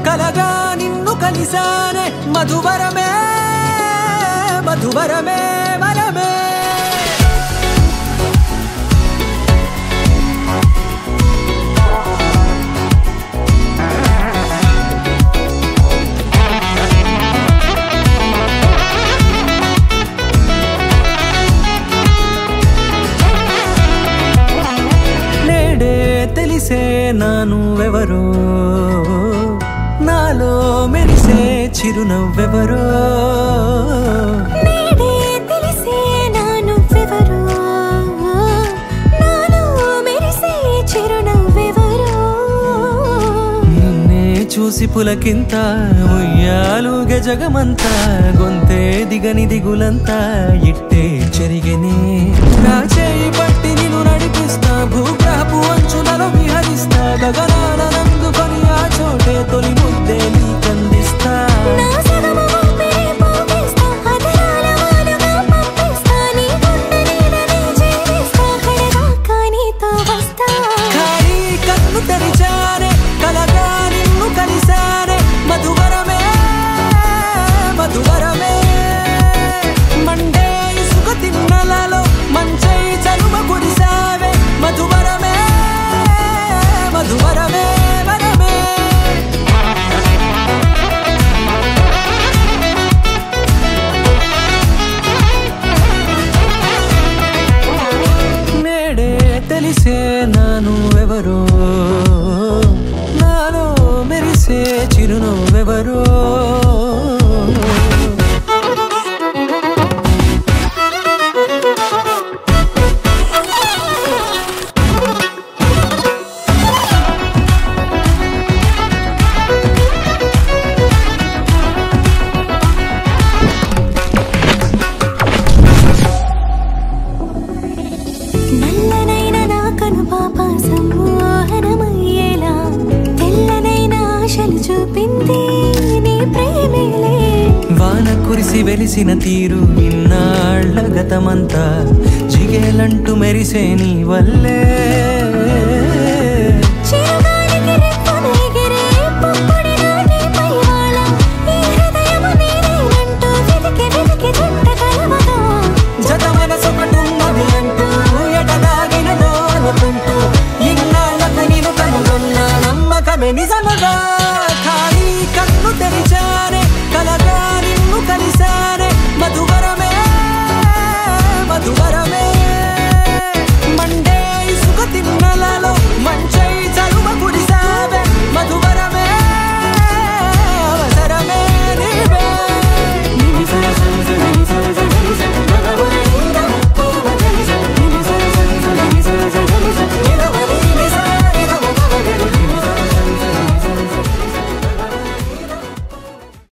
కలగా నిన్ను కలిసానే మధువరమే మధువరమే వరమే తెలిసే నానువెవరో నాలో మెరిసే చిరునవ్వెవరో నేడే తెలిసే నానువెవరో నాలో మెరిసే చిరునవ్వెవరో నిన్నే చూసి పులకింత ఉయ్యాలుగే జగమంతా గొంతే దిగని దిగులంతా ఇట్టే చెరిగనే నా చేయి పట్టి నిన్ను నడిపిస్తా భూగ్రహపు అంచులలో విహరిస్తా గగనాన నందుకొని ఆ చోటే తొలి ముద్దే నీకందిస్తా నా సగము ఊపిరి పోగిస్తా అదరాల వానగా పంపిస్తా నీ గుండె నీడనే జీవిస్తా కడదాకా నీతో వస్తా ఖాళీ కన్ను తెరిచానే కలగా నిన్ను కలిసానే మధువరమే మధువరమే మండే ఇసుక తిన్నలలో మంచై చలువ కురిసావే మధువరమే మధువరమే వరమే నేడే తెలిసే నానువెవరో నాలో మెరిసే చిరునవ్వెవరో నల్లనైన నా కనుపాప సమ్మోహనమయ్యేలా తెల్లనైన ఆశలు చూపింది నీ ప్రేమేలే వాన కురిసి వెలిసిన తీరు ఇన్నాళ్ల గతమంతా జిగేలంటూ మెరిసే నీ వల్లే